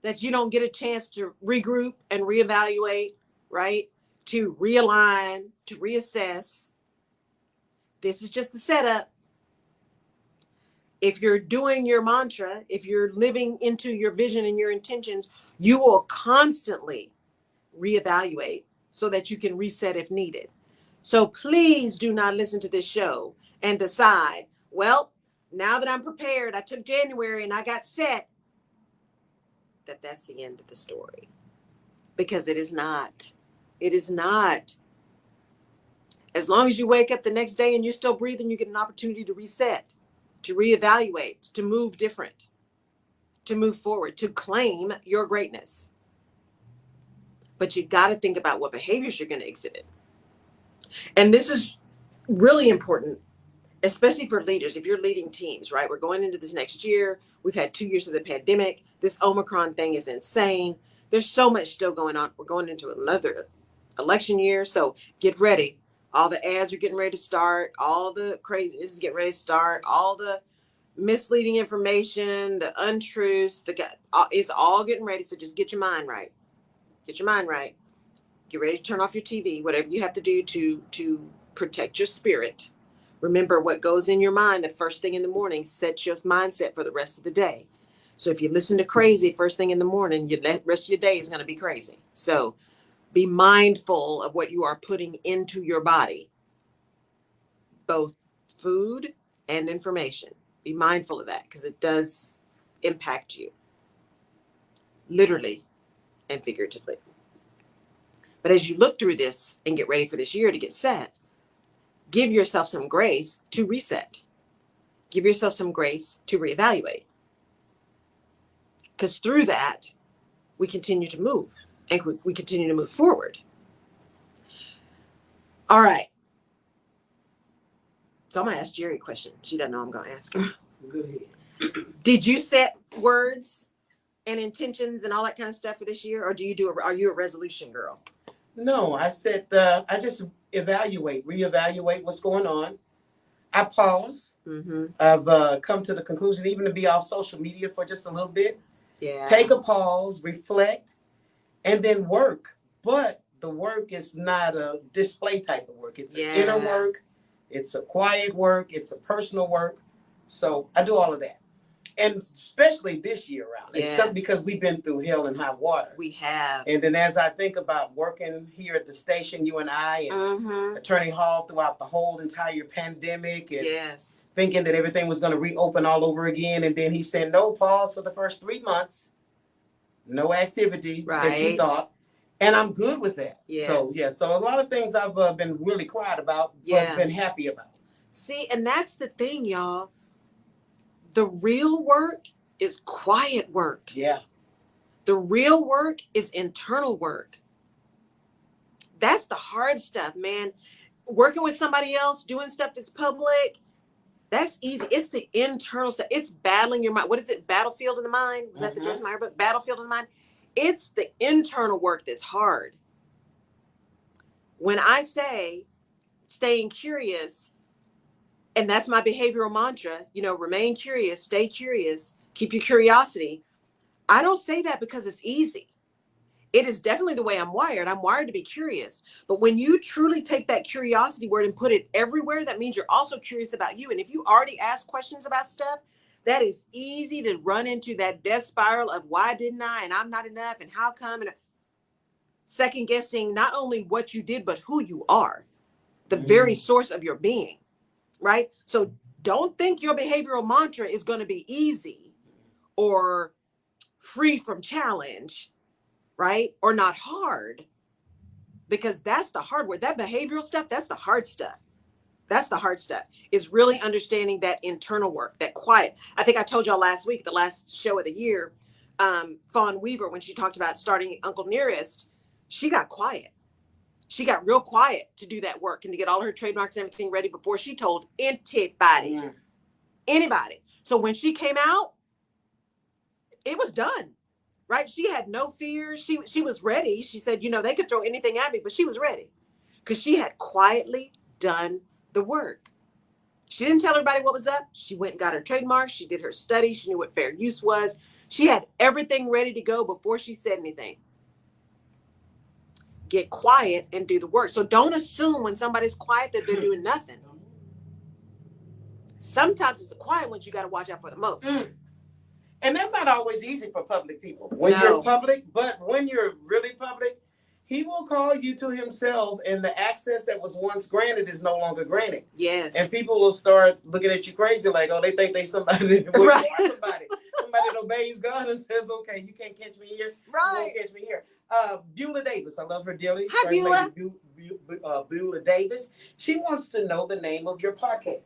that you don't get a chance to regroup and reevaluate, right? To realign, to reassess. This is just the setup. If you're doing your mantra, if you're living into your vision and your intentions, you will constantly reevaluate so that you can reset if needed. So please do not listen to this show and decide, well, now that I'm prepared, I took January and I got set, that's the end of the story. Because it is not. It is not. As long as you wake up the next day and you're still breathing, you get an opportunity to reset, to reevaluate, to move different, to move forward, to claim your greatness. But you got to think about what behaviors you're going to exhibit. And this is really important, especially for leaders. If you're leading teams, right? We're going into this next year. We've had 2 years of the pandemic. This Omicron thing is insane. There's so much still going on. We're going into another election year. So get ready. All the ads are getting ready to start. All the craziness is getting ready to start. All the misleading information, the untruths, it's all getting ready. So just get your mind right. Get your mind right. Get ready to turn off your TV, whatever you have to do to protect your spirit. Remember, what goes in your mind the first thing in the morning sets your mindset for the rest of the day. So if you listen to crazy first thing in the morning, the rest of your day is going to be crazy. So be mindful of what you are putting into your body, both food and information. Be mindful of that, because it does impact you, literally and figuratively. But as you look through this and get ready for this year to get set, give yourself some grace to reset. Give yourself some grace to reevaluate. Because through that, we continue to move and we continue to move forward. All right. So I'm going to ask Jerry a question. She doesn't know I'm going to ask her. Go ahead. Did you set words and intentions and all that kind of stuff for this year? Or are you a resolution girl? No, I said, I just reevaluate what's going on. I pause. Mm-hmm. I've come to the conclusion even to be off social media for just a little bit. Yeah. Take a pause, reflect, and then work. But the work is not a display type of work. It's an inner work. It's a quiet work. It's a personal work. So I do all of that. And especially this year around. Yes. It's because we've been through hell and high water. We have. And then as I think about working here at the station, you and I, and Attorney Hall throughout the whole entire pandemic, and thinking that everything was going to reopen all over again. And then he said, no, pause for the first 3 months. No activity that you thought. And I'm good with that. Yes. So a lot of things I've been really quiet about, but been happy about. See, and that's the thing, y'all. The real work is quiet work. Yeah. The real work is internal work. That's the hard stuff, man. Working with somebody else, doing stuff that's public, That's easy. It's the internal stuff. It's battling your mind. What is it? Battlefield in the Mind? Was that the Joyce Meyer book? Battlefield in the Mind. It's the internal work that's hard. When I say staying curious, and that's my behavioral mantra, remain curious, stay curious, keep your curiosity. I don't say that because it's easy. It is definitely the way I'm wired. I'm wired to be curious. But when you truly take that curiosity word and put it everywhere, that means you're also curious about you. And if you already ask questions about stuff, that is easy to run into that death spiral of why didn't I, and I'm not enough, and how come, and second guessing not only what you did, but who you are, the very source of your being, right? So don't think your behavioral mantra is going to be easy or free from challenge, right? Or not hard, because that's the hard work. That behavioral stuff, that's the hard stuff. That's the hard stuff, is really understanding that internal work, that quiet. I think I told y'all last week, the last show of the year, Fawn Weaver, when she talked about starting Uncle Nearest, she got quiet. She got real quiet to do that work and to get all her trademarks and everything ready before she told anybody. Anybody. So when she came out, it was done. Right? She had no fear. She was ready. She said, they could throw anything at me, but she was ready because she had quietly done the work. She didn't tell everybody what was up. She went and got her trademark. She did her study. She knew what fair use was. She had everything ready to go before she said anything. Get quiet and do the work. So don't assume when somebody's quiet that they're doing nothing. Sometimes it's the quiet ones you got to watch out for the most. And that's not always easy for public people. When you're public, but when you're really public, he will call you to himself, and the access that was once granted is no longer granted. Yes. And people will start looking at you crazy, like, oh, they think they somebody. Right. Somebody that obeys God and says, okay, you can't catch me here. Right. You won't catch me here. Beulah Davis, I love her dearly. Hi, Beulah. Beulah Davis. She wants to know the name of your podcast.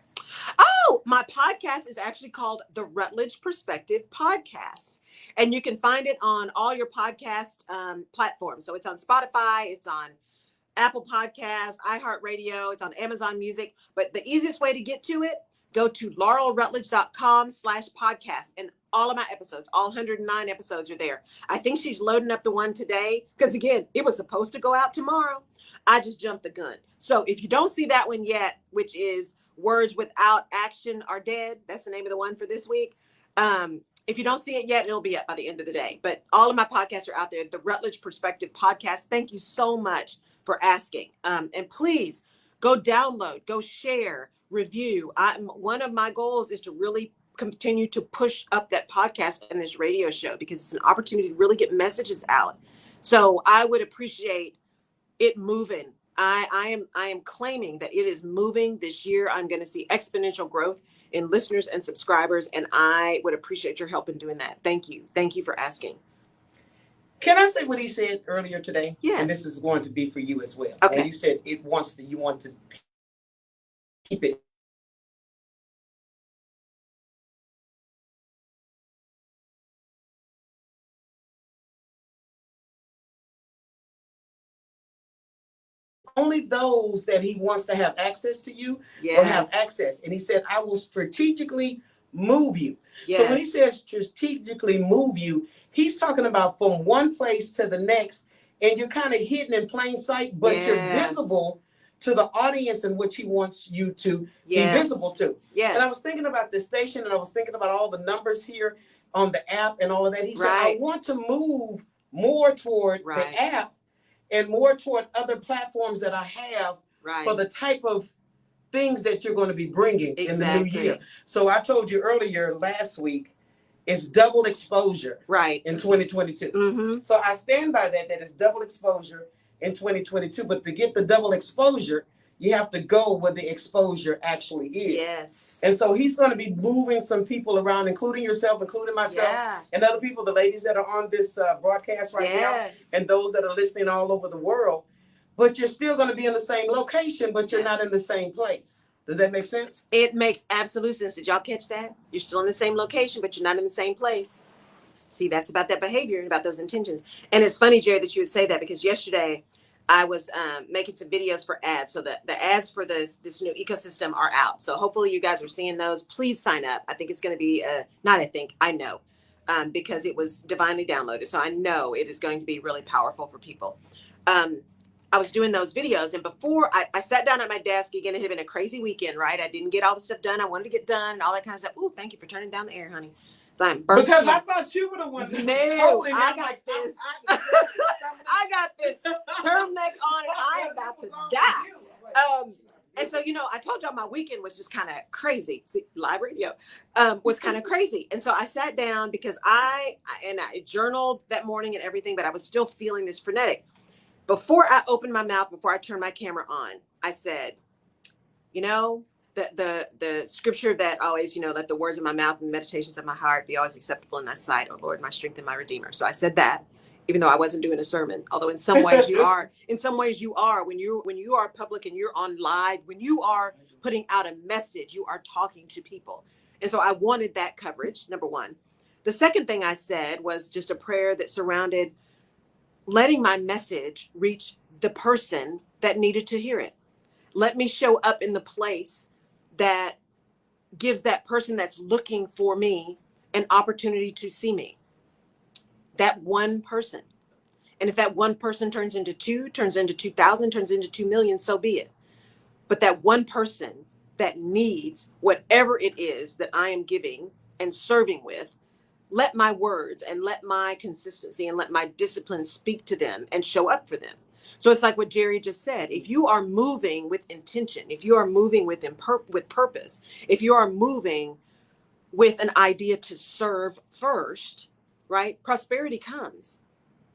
Oh, my podcast is actually called the Rutledge Perspective Podcast. And you can find it on all your podcast platforms. So it's on Spotify, it's on Apple Podcasts, iHeartRadio, it's on Amazon Music. But the easiest way to get to it, go to laurelrutledge.com/podcast. And all of my episodes, all 109 episodes are there. I think she's loading up the one today because, again, it was supposed to go out tomorrow. I just jumped the gun. So if you don't see that one yet, which is Words Without Action Are Dead, that's the name of the one for this week. If you don't see it yet, it'll be up by the end of the day. But all of my podcasts are out there. The Rutledge Perspective Podcast. Thank you so much for asking. And please go download, go share, review. One of my goals is to really continue to push up that podcast and this radio show because it's an opportunity to really get messages out. So I would appreciate it moving. I am claiming that it is moving this year. I'm going to see exponential growth in listeners and subscribers, and I would appreciate your help in doing that. Thank you. Thank you for asking. Can I say what he said earlier today? Yes. And this is going to be for you as well. Okay. When you said you want to keep it. Only those that he wants to have access to you will have access. And he said, I will strategically move you. Yes. So when he says strategically move you, he's talking about from one place to the next, and you're kind of hidden in plain sight, but you're visible to the audience in which he wants you to be visible to. Yes. And I was thinking about the station, and I was thinking about all the numbers here on the app and all of that. He said, I want to move more toward the app and more toward other platforms that I have for the type of things that you're going to be bringing in the new year. So I told you earlier last week, it's double exposure in 2022. Mm-hmm. So I stand by that it's double exposure in 2022. But to get the double exposure, you have to go where the exposure actually is. Yes. And so he's going to be moving some people around, including yourself, including myself, and other people, the ladies that are on this broadcast right now, and those that are listening all over the world. But you're still going to be in the same location, but you're not in the same place. Does that make sense? It makes absolute sense. Did y'all catch that? You're still in the same location, but you're not in the same place. See, that's about that behavior and about those intentions. And it's funny, Jerry, that you would say that because yesterday I was making some videos for ads. So the ads for this new ecosystem are out. So hopefully you guys are seeing those. Please sign up. I think it's going to be not. I think I know because it was divinely downloaded. So I know it is going to be really powerful for people. I was doing those videos, and before I sat down at my desk again, it had been a crazy weekend, right? I didn't get all the stuff done I wanted to get done and all that kind of stuff. Oh, thank you for turning down the air, honey. So I'm burnt. Because I thought you were the one that was holding. I got this. I got this turtleneck on, and I am about to die. And so, I told y'all my weekend was just kind of crazy. See, live radio was kind of crazy. And so I sat down because I journaled that morning and everything, but I was still feeling this frenetic. Before I opened my mouth, before I turned my camera on, I said, the scripture that always, let the words of my mouth and the meditations of my heart be always acceptable in thy sight, O Lord, my strength and my redeemer. So I said that, even though I wasn't doing a sermon, although in some ways you are. In some ways you are. When you are public and you're on live, when you are putting out a message, you are talking to people. And so I wanted that coverage, number one. The second thing I said was just a prayer that surrounded letting my message reach the person that needed to hear it. Let me show up in the place that gives that person that's looking for me an opportunity to see me. That one person. And if that one person turns into 2, turns into 2,000, turns into 2 million, so be it. But that one person that needs whatever it is that I am giving and serving with, let my words and let my consistency and let my discipline speak to them and show up for them. So it's like what Jerry just said. If you are moving with intention, if you are moving with purpose, if you are moving with an idea to serve first, right? Prosperity comes.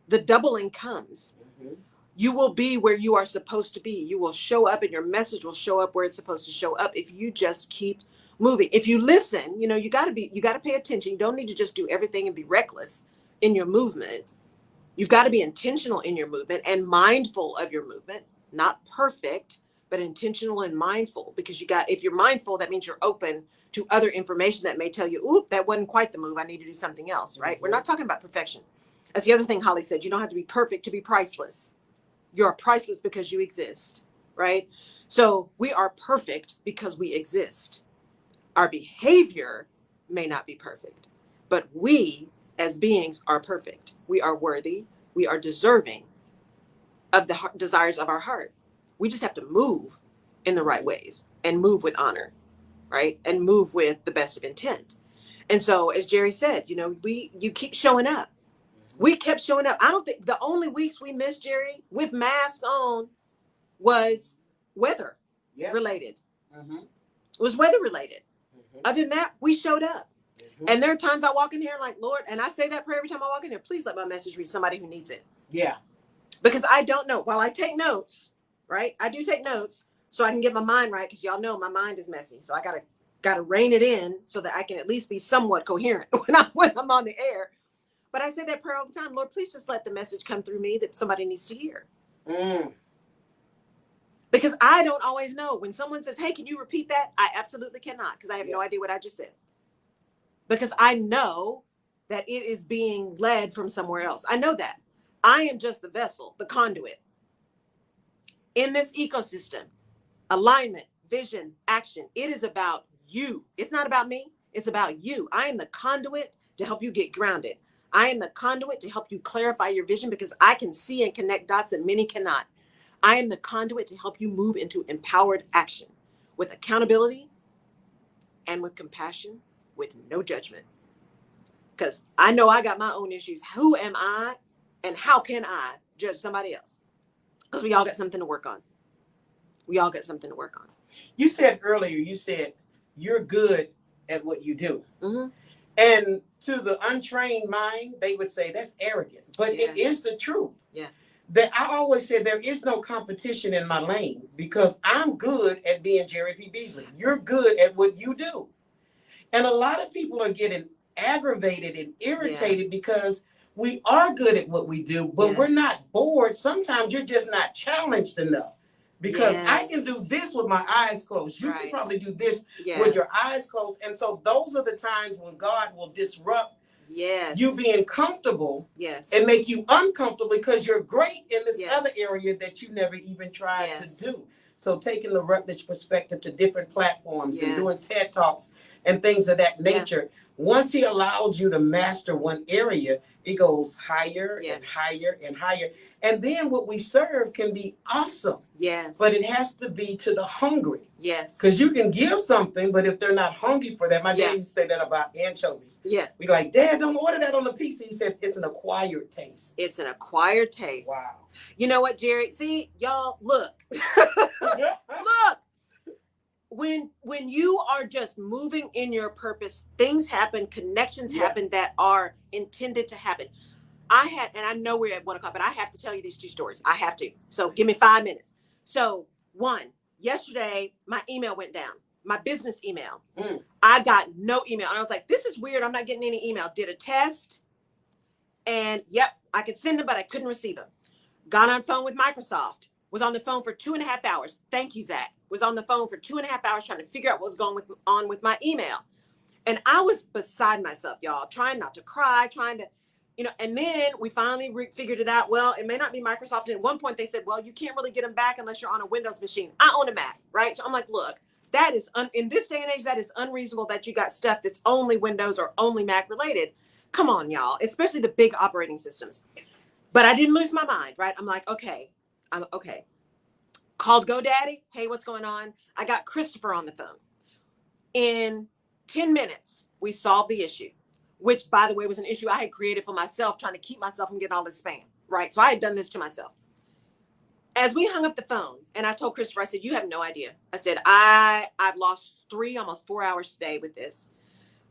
The doubling comes. Mm-hmm. You will be where you are supposed to be. You will show up and your message will show up where it's supposed to show up if you just keep moving. If you listen, you got to pay attention. You don't need to just do everything and be reckless in your movement. You've got to be intentional in your movement and mindful of your movement, not perfect, but intentional and mindful, because if you're mindful, that means you're open to other information that may tell you, oop, that wasn't quite the move. I need to do something else, right? Mm-hmm. We're not talking about perfection. That's the other thing Holly said. You don't have to be perfect to be priceless. You're priceless because you exist, right? So we are perfect because we exist. Our behavior may not be perfect, but we as beings are perfect. We are worthy. We are deserving of the desires of our heart. We just have to move in the right ways and move with honor, right? And move with the best of intent. And so, as Jerry said, you keep showing up. We kept showing up. I don't think the only weeks we missed, Jerry, with masks on was weather related. Mm-hmm. It was weather related. Mm-hmm. Other than that, we showed up. Mm-hmm. And there are times I walk in here like, Lord, and I say that prayer every time I walk in here, please let my message reach somebody who needs it. Yeah. Because I don't know. While I take notes, right? I do take notes so I can get my mind right, because y'all know my mind is messy. So I gotta rein it in so that I can at least be somewhat coherent when I'm on the air. But I say that prayer all the time. Lord, please just let the message come through me that somebody needs to hear. Mm. Because I don't always know. When someone says, hey, can you repeat that? I absolutely cannot, because I have no idea what I just said. Because I know that it is being led from somewhere else. I know that. I am just the vessel, the conduit. In this ecosystem, alignment, vision, action, it is about you. It's not about me. It's about you. I am the conduit to help you get grounded. I am the conduit to help you clarify your vision, because I can see and connect dots that many cannot. I am the conduit to help you move into empowered action with accountability and with compassion, with no judgment. Because I know I got my own issues. Who am I and how can I judge somebody else? Because we all got something to work on. We all got something to work on. You said earlier, you're good at what you do. Mm-hmm. And to the untrained mind, they would say that's arrogant, but yes, it is the truth. Yeah. That I always say there is no competition in my lane, because I'm good at being Jerry P. Beasley. You're good at what you do. And a lot of people are getting aggravated and irritated because we are good at what we do, but we're not bored. Sometimes you're just not challenged enough. Because I can do this with my eyes closed. You can probably do this with your eyes closed. And so those are the times when God will disrupt Yes. You being comfortable. Yes. And make you uncomfortable because you're great in this Yes. other area that you never even tried Yes. to do. So taking the Rutledge perspective to different platforms and doing Yes. TED Talks and things of that Yeah. nature. Once he allows you to master one area, it goes higher Yeah. and higher and higher. And then what we serve can be awesome. Yes. But it has to be to the hungry. Yes. Because you can give something, but if they're not hungry for that, my Yeah. dad used to say that about anchovies. Yeah. We like, Dad, don't order that on the pizza. He said it's an acquired taste. It's an acquired taste. Wow. You know what, Jerry? See, y'all, look. Look. When you are just moving in your purpose, things happen, connections happen that are intended to happen. I had, and I know we're at 1 o'clock, but I have to tell you these 2 stories. I have to. So give me 5 minutes. So one, yesterday, my email went down, my business email. I got no email. And I was like, this is weird. I'm not getting any email. Did a test. And yep, I could send them, but I couldn't receive them. Got on phone with Microsoft. Was on the phone for 2.5 hours. Thank you, Zach. Was on the phone for 2.5 hours trying to figure out what was going on with my email. And I was beside myself, y'all, trying not to cry, trying to, and then we finally figured it out. Well, it may not be Microsoft. And at one point they said, well, you can't really get them back unless you're on a Windows machine. I own a Mac, right? So I'm like, look, that is, in this day and age, that is unreasonable that you got stuff that's only Windows or only Mac related. Come on, y'all, especially the big operating systems. But I didn't lose my mind, right? I'm like, okay, I'm okay. Called GoDaddy. Hey, what's going on? I got Christopher on the phone. In 10 minutes, we solved the issue, which, by the way, was an issue I had created for myself, trying to keep myself from getting all this spam, right? So I had done this to myself. As we hung up the phone, and I told Christopher, I said, you have no idea. I said, I've lost 3, almost 4 hours today with this.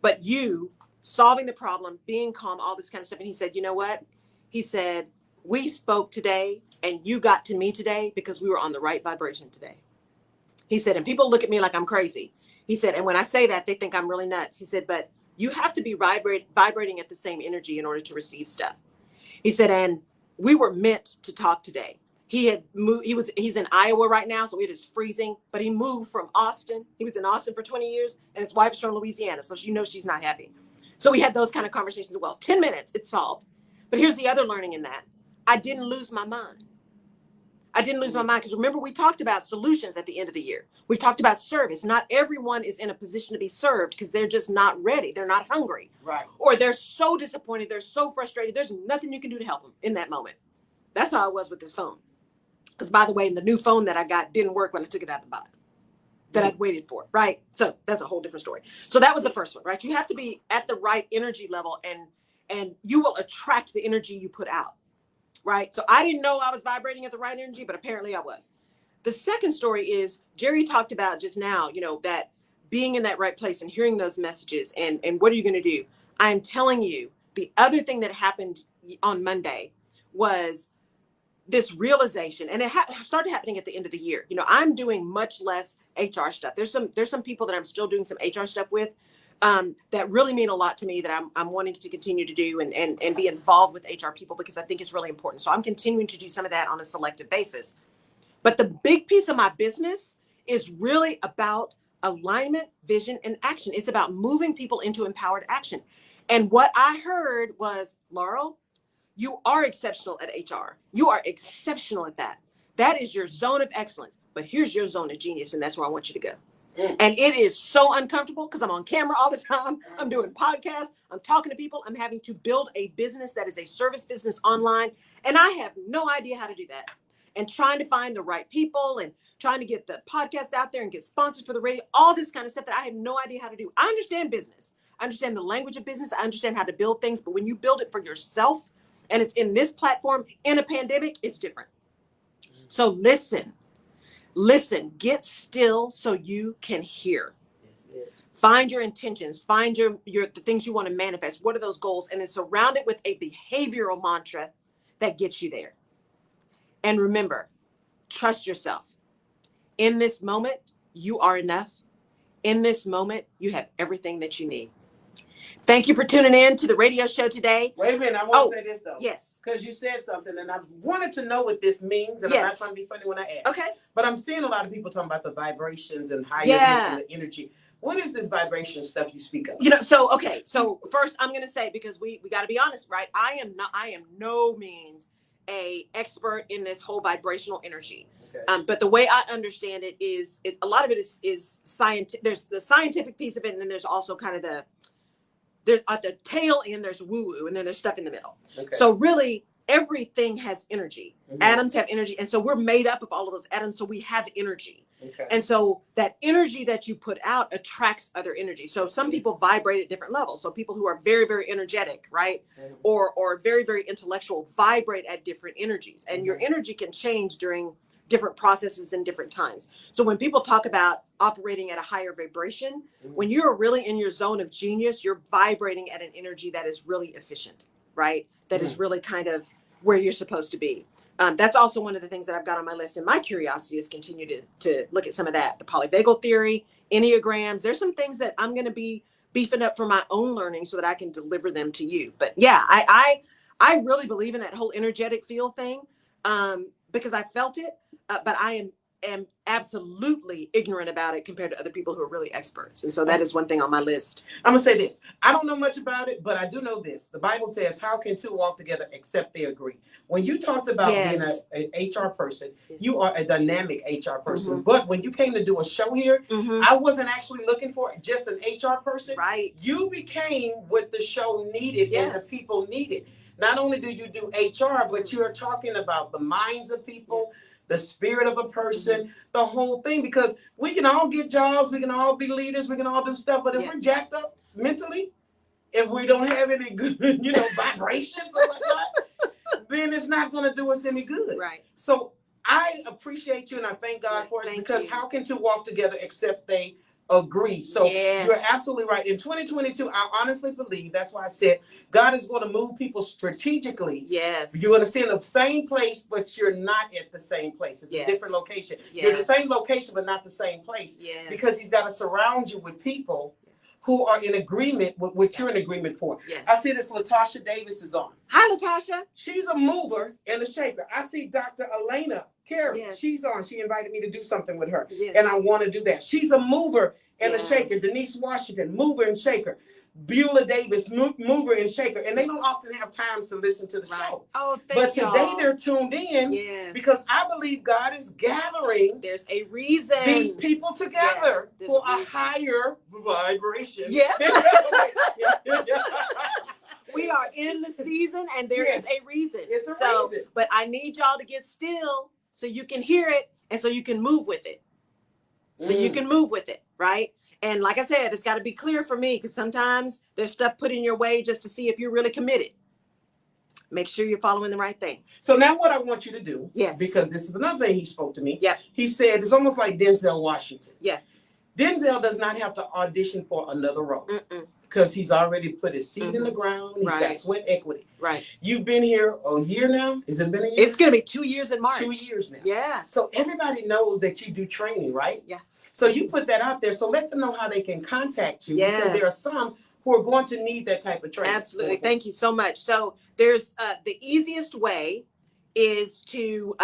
But you solving the problem, being calm, all this kind of stuff. And he said, you know what? He said, we spoke today and you got to me today because we were on the right vibration today. He said, and people look at me like I'm crazy. He said, and when I say that, they think I'm really nuts. He said, but you have to be vibrating at the same energy in order to receive stuff. He said, and we were meant to talk today. He had moved, he's in Iowa right now, so it is freezing, but he moved from Austin. He was in Austin for 20 years, and his wife's from Louisiana, so she knows she's not happy. So we had those kind of conversations as well. 10 minutes, it's solved. But here's the other learning in that. I didn't lose my mind. I didn't lose my mind because remember, we talked about solutions at the end of the year. We've talked about service. Not everyone is in a position to be served because they're just not ready. They're not hungry. Right. Or they're so disappointed. They're so frustrated. There's nothing you can do to help them in that moment. That's how I was with this phone. Because by the way, the new phone that I got didn't work when I took it out of the box that I'd waited for. Right. So that's a whole different story. So that was the first one, right? You have to be at the right energy level and you will attract the energy you put out. Right. So I didn't know I was vibrating at the right energy, but apparently I was. The second story is Jerry talked about just now, that being in that right place and hearing those messages and what are you going to do? I'm telling you, the other thing that happened on Monday was this realization, and it started happening at the end of the year. I'm doing much less HR stuff. There's some people that I'm still doing some HR stuff with that really mean a lot to me that I'm wanting to continue to do and be involved with HR people because I think it's really important. So I'm continuing to do some of that on a selective basis. But the big piece of my business is really about alignment, vision, and action. It's about moving people into empowered action. And what I heard was, Laurel, you are exceptional at HR. You are exceptional at that. That is your zone of excellence. But here's your zone of genius, and that's where I want you to go. And it is so uncomfortable because I'm on camera all the time. I'm doing podcasts. I'm talking to people. I'm having to build a business that is a service business online. And I have no idea how to do that. And trying to find the right people and trying to get the podcast out there and get sponsored for the radio, all this kind of stuff that I have no idea how to do. I understand business. I understand the language of business. I understand how to build things. But when you build it for yourself and it's in this platform in a pandemic, it's different. So listen, get still so you can hear. Yes. Find your intentions, find your the things you want to manifest. What are those goals? And then surround it with a behavioral mantra that gets you there. And remember, trust yourself. In this moment, you are enough. In this moment, you have everything that you need. Thank you for tuning in to the radio show today. Wait a minute, I want to say this though. Yes. Because you said something and I wanted to know what this means, and I'm not trying to be funny when I ask. Okay. But I'm seeing a lot of people talking about the vibrations and higher and the energy. What is this vibration stuff you speak of? So first I'm gonna say, because we gotta be honest, right? I am no means a expert in this whole vibrational energy. Okay. But the way I understand it is a lot of it is scientific. There's the scientific piece of it, and then there's also kind of at the tail end, there's woo-woo, and then there's stuff in the middle. Okay. So really, everything has energy. Mm-hmm. Atoms have energy. And so we're made up of all of those atoms. So we have energy. Okay. And so that energy that you put out attracts other energy. So some people vibrate at different levels. So people who are very, very energetic, right? Mm-hmm. Or very, very intellectual vibrate at different energies. And mm-hmm. your energy can change during different processes and different times. So when people talk about operating at a higher vibration, mm-hmm. when you're really in your zone of genius, you're vibrating at an energy that is really efficient, right? That mm-hmm. is really kind of where you're supposed to be. That's also one of the things that I've got on my list. And my curiosity is continue to look at some of that, the polyvagal theory, Enneagrams. There's some things that I'm going to be beefing up for my own learning so that I can deliver them to you. But yeah, I really believe in that whole energetic field thing, because I felt it, but I am absolutely ignorant about it compared to other people who are really experts. And so that is one thing on my list. I'm gonna say this. I don't know much about it, but I do know this. The Bible says, how can two walk together except they agree? When you talked about being an HR person, you are a dynamic HR person. Mm-hmm. But when you came to do a show here, mm-hmm. I wasn't actually looking for just an HR person. Right. You became what the show needed and the people needed. Not only do you do HR, but you're talking about the minds of people, the spirit of a person, mm-hmm. the whole thing, because we can all get jobs, we can all be leaders, we can all do stuff, but if we're jacked up mentally, if we don't have any good, vibrations or whatnot, then it's not going to do us any good. Right. So I appreciate you and I thank God for it, because how can two walk together except they agree? So you're absolutely right. In 2022, I honestly believe, that's why I said God is going to move people strategically. Yes. You're going to see in the same place, but you're not at the same place. It's a different location. Yes. You're the same location, but not the same place. Yes. Because he's got to surround you with people who are in agreement with what you're in agreement for. Yes. I see this Latasha Davis is on. Hi, Latasha. She's a mover and a shaker. I see Dr. Elena Carey. Yes. She's on. She invited me to do something with her. Yes. And I want to do that. She's a mover and a shaker. Denise Washington, mover and shaker. Beulah Davis, mover and shaker. And they don't often have times to listen to the show. Oh, but today they're tuned in because I believe God is gathering. There's a reason. These people together for a higher vibration. Yes. We are in the season and there is a reason. It's a reason. But I need y'all to get still so you can hear it and so you can move with it. You can move with it, right? And like I said, it's got to be clear for me, because sometimes there's stuff put in your way just to see if you're really committed. Make sure you're following the right thing. So now what I want you to do, because this is another thing he spoke to me. Yeah. He said, it's almost like Denzel Washington. Yeah. Denzel does not have to audition for another role. Because he's already put his seed in the ground. He's got sweat equity. Right. You've been here a year now? Has it been a year? It's going to be 2 years in March. 2 years now. Yeah. So everybody knows that you do training, right? Yeah. So you put that out there. So let them know how they can contact you. Yes. Because there are some who are going to need that type of training. Absolutely. Thank you so much. So there's the easiest way is to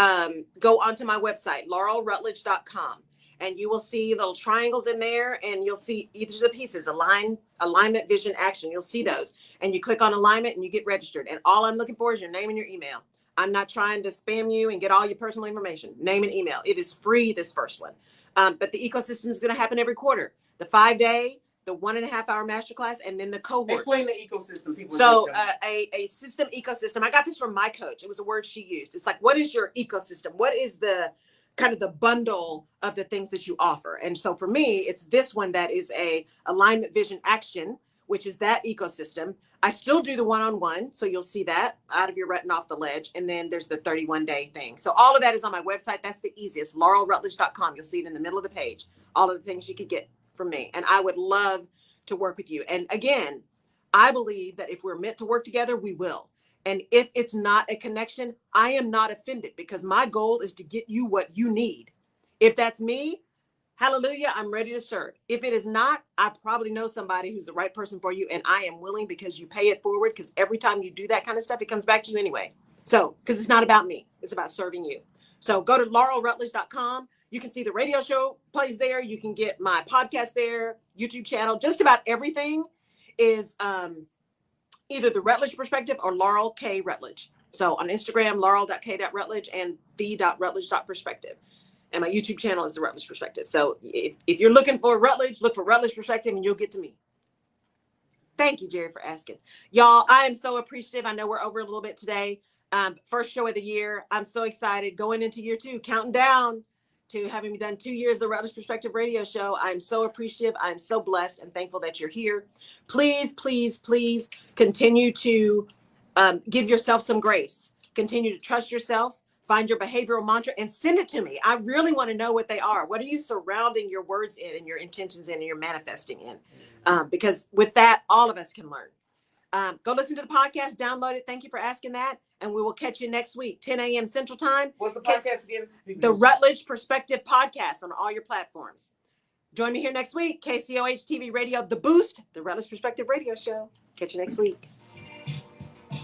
go onto my website, laurelrutledge.com. And you will see little triangles in there, and you'll see each of the pieces, alignment, vision, action. You'll see those. And you click on alignment and you get registered. And all I'm looking for is your name and your email. I'm not trying to spam you and get all your personal information. Name and email. It is free, this first one. But the ecosystem is going to happen every quarter. The 5-day, the 1.5-hour masterclass, and then the cohort. Explain the ecosystem, people. So a system ecosystem. I got this from my coach. It was a word she used. It's like, what is your ecosystem? What is the kind of the bundle of the things that you offer? And so for me, it's this one that is a alignment, vision, action, which is that ecosystem. I still do the one-on-one. So you'll see that out of your rut and off the ledge. And then there's the 31-day thing. So all of that is on my website. That's the easiest, laurelrutledge.com. You'll see it in the middle of the page, all of the things you could get from me. And I would love to work with you. And again, I believe that if we're meant to work together, we will. And if it's not a connection, I am not offended, because my goal is to get you what you need. If that's me, hallelujah, I'm ready to serve. If it is not, I probably know somebody who's the right person for you, and I am willing, because you pay it forward, because every time you do that kind of stuff, it comes back to you anyway. So, because it's not about me, it's about serving you. So go to laurelrutledge.com. You can see the radio show plays there. You can get my podcast there, YouTube channel. Just about everything is either the Rutledge Perspective or Laurel K. Rutledge. So on Instagram, laurel.k.rutledge and the.rutledge.perspective. And my YouTube channel is the Rutledge Perspective. So if you're looking for Rutledge, look for Rutledge Perspective and you'll get to me. Thank you, Jerry, for asking. Y'all, I am so appreciative. I know we're over a little bit today. First show of the year. I'm so excited. Going into year 2, counting down to having done 2 years of the Rutledge Perspective radio show. I'm so appreciative. I'm so blessed and thankful that you're here. Please, please, please continue to give yourself some grace. Continue to trust yourself. Find your behavioral mantra and send it to me. I really want to know what they are. What are you surrounding your words in and your intentions in and your manifesting in? Because with that, all of us can learn. Go listen to the podcast, download it. Thank you for asking that. And we will catch you next week, 10 a.m. Central Time. What's the podcast again? The Rutledge Perspective Podcast on all your platforms. Join me here next week. KCOH TV Radio, The Boost, the Rutledge Perspective Radio Show. Catch you next week.